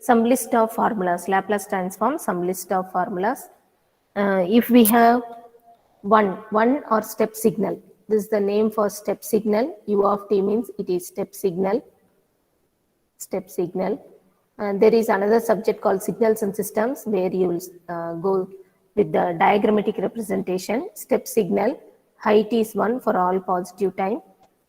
some list of formulas, Laplace transform, some list of formulas. If we have one or step signal, this is the name for step signal. U of t means it is step signal. And there is another subject called signals and systems where you will go with the diagrammatic representation. Step signal, height is 1 for all positive time,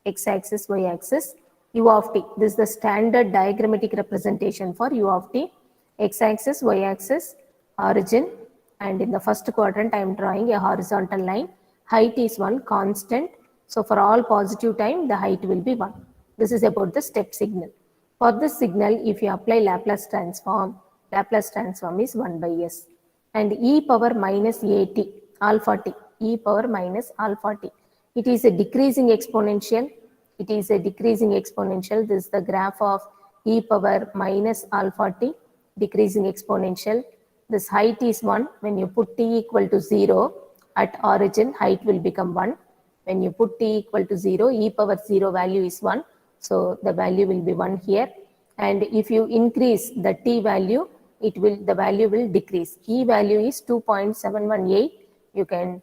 x-axis, y-axis. U of t, this is the standard diagrammatic representation for U of t. X-axis, y-axis, origin, and in the first quadrant I am drawing a horizontal line. Height is 1, constant. So for all positive time, the height will be 1. This is about the step signal. For this signal, if you apply Laplace transform is 1 by s. And e power minus at, alpha t, e power minus alpha t. It is a decreasing exponential. This is the graph of e power minus alpha t, decreasing exponential. This height is 1. When you put t equal to 0 at origin, height will become 1. When you put t equal to 0, e power 0 value is 1. So the value will be 1 here. And if you increase the t value, the value will decrease. E value is 2.718. You can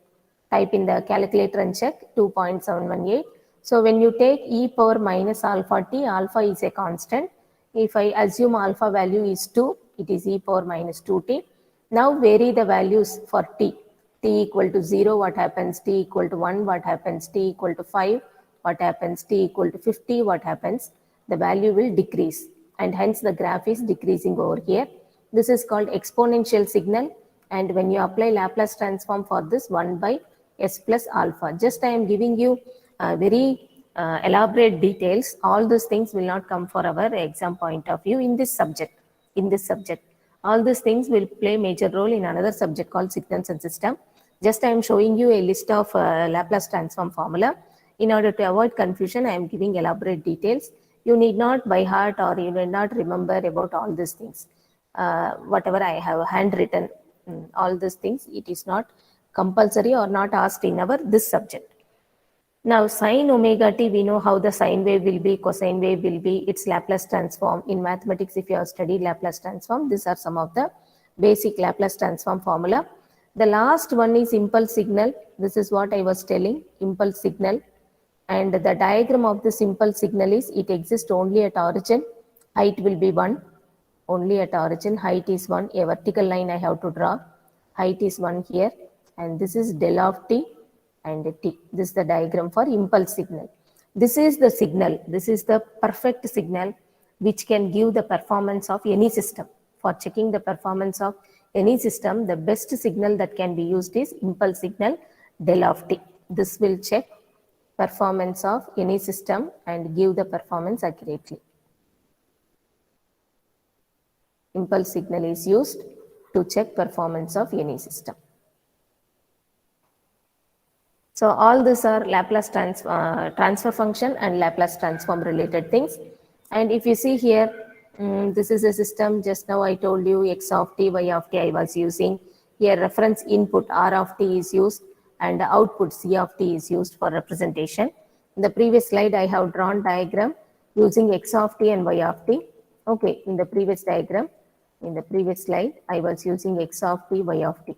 type in the calculator and check 2.718. So when you take e power minus alpha t, alpha is a constant. If I assume alpha value is 2, it is e power minus 2t. Now vary the values for t. T equal to 0, what happens? T equal to 1, what happens? T equal to 5, what happens? T equal to 50, what happens? The value will decrease, and hence the graph is decreasing over here. This is called exponential signal, and when you apply Laplace transform for this, 1 by s plus alpha. Just I am giving you very elaborate details. All those things will not come for our exam point of view in this subject. All these things will play major role in another subject called signals and system. Just I am showing you a list of Laplace transform formula. In order to avoid confusion, I am giving elaborate details. You need not by heart or you need not remember about all these things. Whatever I have handwritten, all these things, it is not compulsory or not asked in our this subject. Now sine omega t, we know how the sine wave will be, cosine wave will be, its Laplace transform. In mathematics, if you have studied Laplace transform, these are some of the basic Laplace transform formula. The last one is impulse signal. This is what I was telling, impulse signal. And the diagram of this impulse signal is, it exists only at origin. Height will be 1. Only at origin, height is 1. A vertical line I have to draw. Height is 1 here. And this is del of t and t. This is the diagram for impulse signal. This is the signal. This is the perfect signal which can give the performance of any system. For checking the performance of any system, the best signal that can be used is impulse signal del of t. This will check performance of any system and give the performance accurately. Impulse signal is used to check performance of any system. So all these are Laplace transfer function and Laplace transform related things. And if you see here, this is a system. Just now I told you x of t, y of t I was using. Here reference input r of t is used and output c of t is used for representation. In the previous slide I have drawn diagram using x of t and y of t. Okay, in the previous diagram, in the previous slide I was using x of t, y of t.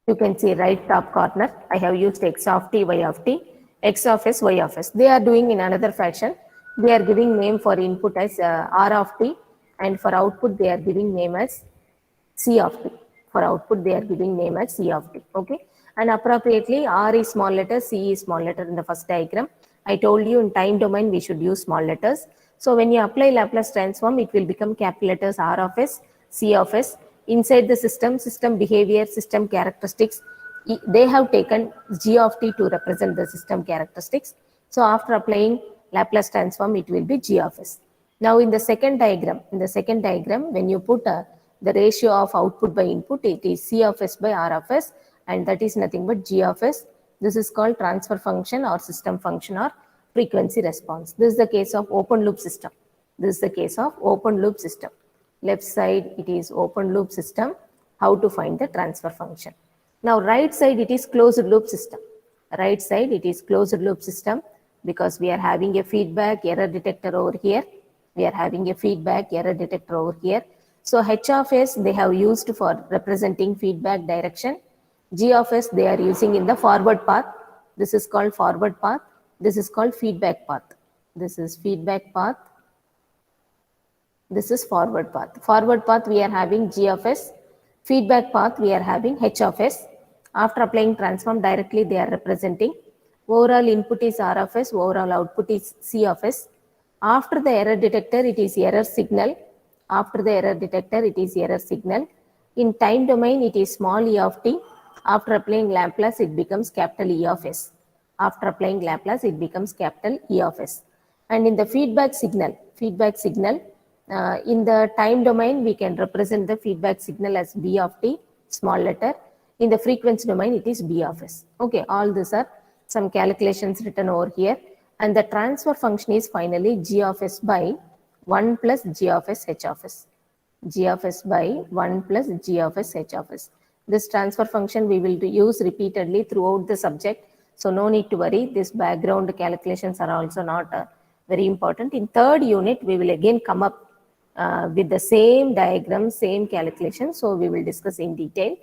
You can see right top corner, I have used x of t, y of t, x of s, y of s. They are doing in another fashion. They are giving name for input as r of t, and for output they are giving name as c of t. For output they are giving name as c of t. Okay, and appropriately r is small letter, c is small letter in the first diagram. I told you in time domain we should use small letters. So when you apply Laplace transform, it will become capital letters r of s, c of s. Inside the system behavior, system characteristics, they have taken g of t to represent the system characteristics. So after applying Laplace transform, it will be g of s. Now in the second diagram, when you put the ratio of output by input, it is c of s by r of s, and that is nothing but g of s. This is called transfer function or system function or frequency response. This is the case of open loop system. Left side, it is open loop system. How to find the transfer function? Now right side, it is closed loop system. Because we are having a feedback error detector over here. We are having a feedback error detector over here. So H of S they have used for representing feedback direction. G of S they are using in the forward path. This is called forward path. This is called feedback path. This is feedback path. This is forward path. Forward path we are having G of S. Feedback path we are having H of S. After applying transform directly they are representing. Overall input is R of S. Overall output is C of S. After the error detector it is error signal. After the error detector it is error signal. In time domain it is small e of t. After applying Laplace it becomes capital E of S. After applying Laplace it becomes capital E of S. And in the feedback signal in the time domain, we can represent the feedback signal as B of t, small letter. In the frequency domain, it is B of S. Okay, all these are some calculations written over here. And the transfer function is finally G of S by 1 plus G of S H of S. G of S by 1 plus G of S H of S. This transfer function we will use repeatedly throughout the subject. So no need to worry. These background calculations are also not very important. In third unit, we will again come up with the same diagram, same calculation. So we will discuss in detail.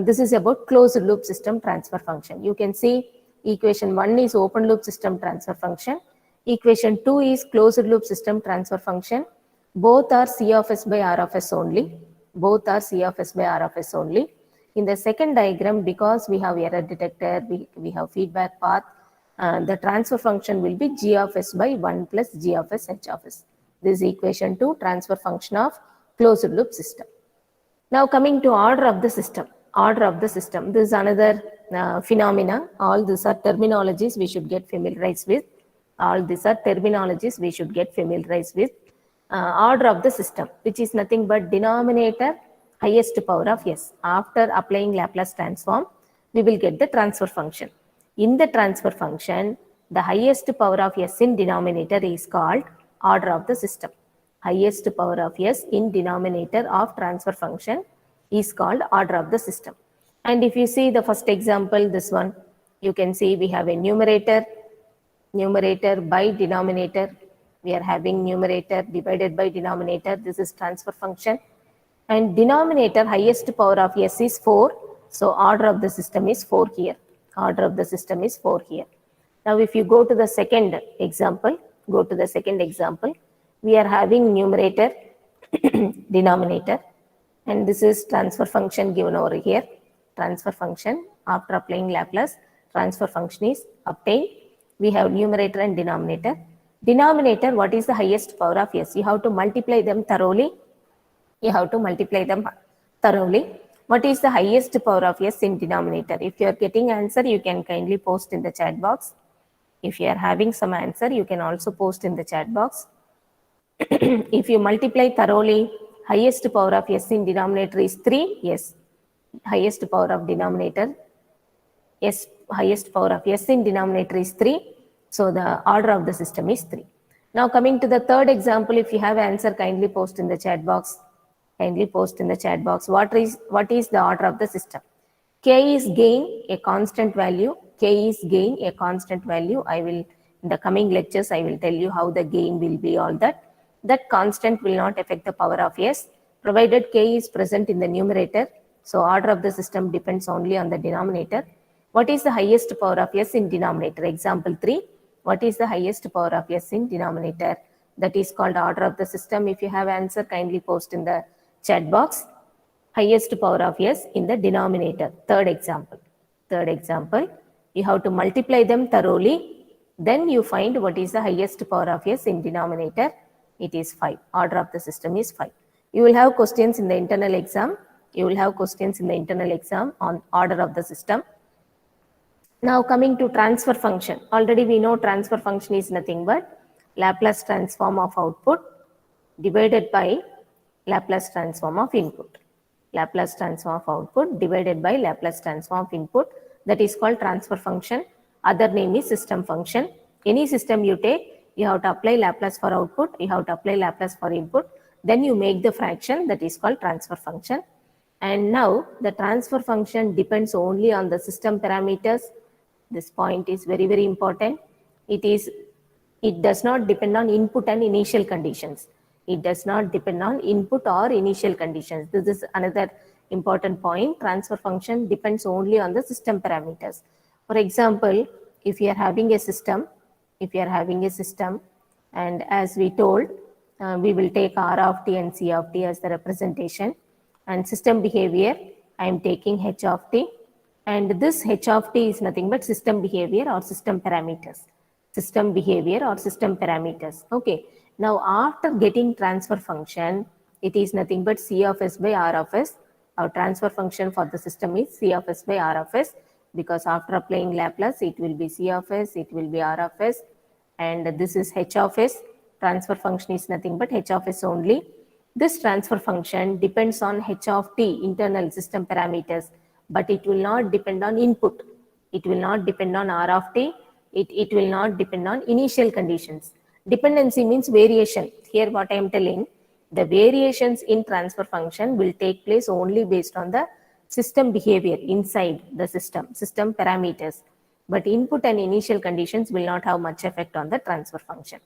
This is about closed loop system transfer function. You can see equation 1 is open loop system transfer function. Equation 2 is closed loop system transfer function. Both are C of S by R of S only. Both are C of S by R of S only. In the second diagram, because we have error detector, we have feedback path, the transfer function will be G of S by 1 plus G of S H of S. This is equation 2, transfer function of closed loop system. Now coming to order of the system. Order of the system. This is another phenomena. All these are terminologies we should get familiarized with. All these are terminologies we should get familiarized with. Order of the system, which is nothing but denominator highest power of S. After applying Laplace transform, we will get the transfer function. In the transfer function, the highest power of S in denominator is called order of the system. Highest power of S in denominator of transfer function is called order of the system. And if you see the first example, this one, you can see we have a numerator by denominator. We are having numerator divided by denominator. This is transfer function. And denominator highest power of S is 4. So order of the system is 4 here. Order of the system is 4 here. Now if you go to the second example, we are having numerator, denominator, and this is transfer function given over here. Transfer function, after applying Laplace, transfer function is obtained. We have numerator and denominator. Denominator, what is the highest power of S? You have to multiply them thoroughly. What is the highest power of S in denominator? If you are getting answer, you can kindly post in the chat box. If you are having some answer, you can also post in the chat box. If you multiply thoroughly, highest power of S in denominator is 3. Yes, highest power of denominator. Yes, highest power of S in denominator is 3. So the order of the system is 3. Now coming to the third example, if you have answer, kindly post in the chat box. What is the order of the system? K is gain, a constant value. I will, in the coming lectures, I will tell you how the gain will be, all that. That constant will not affect the power of S, provided K is present in the numerator. So order of the system depends only on the denominator. What is the highest power of S in denominator? Example 3. What is the highest power of S in denominator? That is called order of the system. If you have answer, kindly post in the chat box. Highest power of S in the denominator. Third example, you have to multiply them thoroughly. Then you find what is the highest power of S in denominator. It is 5. Order of the system is 5. You will have questions in the internal exam. On order of the system. Now coming to transfer function. Already we know transfer function is nothing but Laplace transform of output divided by Laplace transform of input. Laplace transform of output divided by Laplace transform of input. That is called transfer function. Other name is system function. Any system you take, you have to apply Laplace for output, you have to apply Laplace for input. Then you make the fraction, that is called transfer function. And now the transfer function depends only on the system parameters. This point is very, very important. It is It does not depend on input and initial conditions. It does not depend on input or initial conditions. This is another important point. Transfer function depends only on the system parameters. For example, if you are having a system, and as we told, we will take R of t and C of t as the representation, and system behavior, I am taking H of t, and this H of t is nothing but system behavior or system parameters. System behavior or system parameters. Okay. Now, after getting transfer function, it is nothing but C of S by R of S. Our transfer function for the system is C of S by R of S, because after applying Laplace, it will be C of S, it will be R of S, and this is H of S. Transfer function is nothing but H of S only. This transfer function depends on H of t, internal system parameters, but it will not depend on input. It will not depend on R of t. It will not depend on initial conditions. Dependency means variation. Here what I am telling, the variations in transfer function will take place only based on the system behavior inside the system parameters. But input and initial conditions will not have much effect on the transfer function.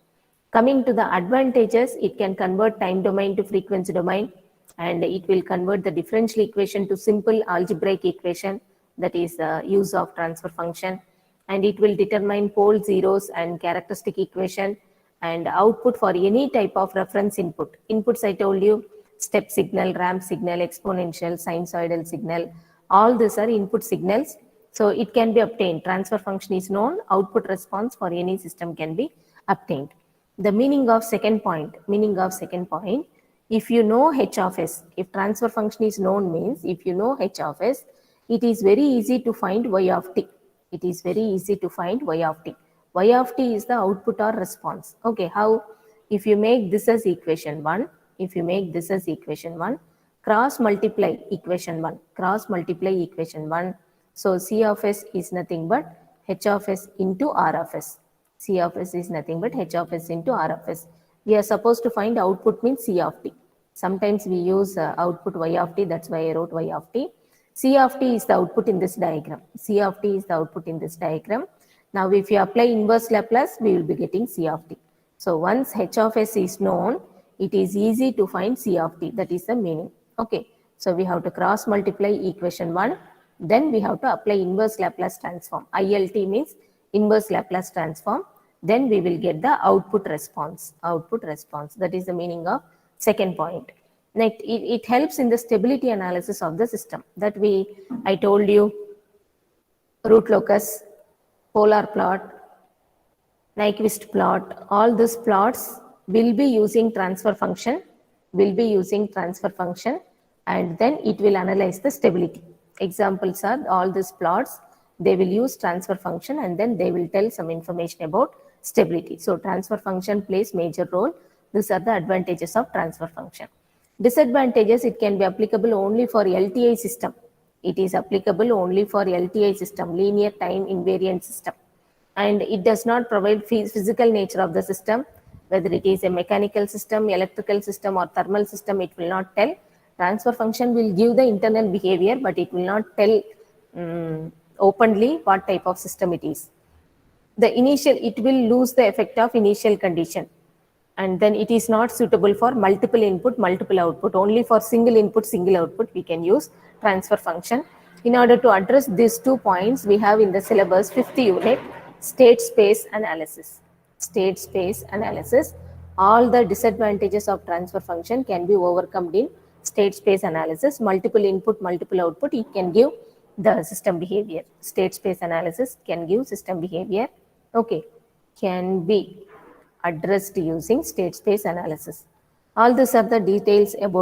Coming to the advantages, it can convert time domain to frequency domain, and it will convert the differential equation to simple algebraic equation, that is the use of transfer function, and it will determine pole zeros and characteristic equation and output for any type of reference input. Inputs I told you, step signal, ramp signal, exponential, sinusoidal signal, all these are input signals. So it can be obtained. Transfer function is known, output response for any system can be obtained. The meaning of second point, if you know H of S, if transfer function is known means, if you know H of S, it is very easy to find Y of t. It is very easy to find Y of t. Y of t is the output or response. Okay, how? If you make this as equation 1, cross multiply equation 1, so C of S is nothing but H of S into R of S. C of S is nothing but H of S into R of S. We are supposed to find output means C of t. Sometimes we use output Y of t, that's why I wrote Y of t. C of t is the output in this diagram. Now, if you apply inverse Laplace, we will be getting C of t. So, once H of S is known, it is easy to find C of t. That is the meaning. Okay. So, we have to cross multiply equation 1. Then we have to apply inverse Laplace transform. ILT means inverse Laplace transform. Then we will get the output response. That is the meaning of second point. Next, it helps in the stability analysis of the system. That I told you, root locus, polar plot, Nyquist plot, all these plots will be using transfer function, and then it will analyze the stability. Examples are all these plots, they will use transfer function and then they will tell some information about stability. So transfer function plays major role. These are the advantages of transfer function. Disadvantages, it can be applicable only for LTI system. It is applicable only for LTI system, linear time invariant system. And it does not provide physical nature of the system, whether it is a mechanical system, electrical system or thermal system, it will not tell. Transfer function will give the internal behavior, but it will not tell openly what type of system it is. It will lose the effect of initial condition, and then it is not suitable for multiple input, multiple output. Only for single input, single output, we can use transfer function. In order to address these 2 points, we have in the syllabus 5th unit, state space analysis. All the disadvantages of transfer function can be overcome in state space analysis. Multiple input, multiple output, it can give the system behavior. State space analysis can give system behavior. Okay, can be addressed using state space analysis. All these are the details about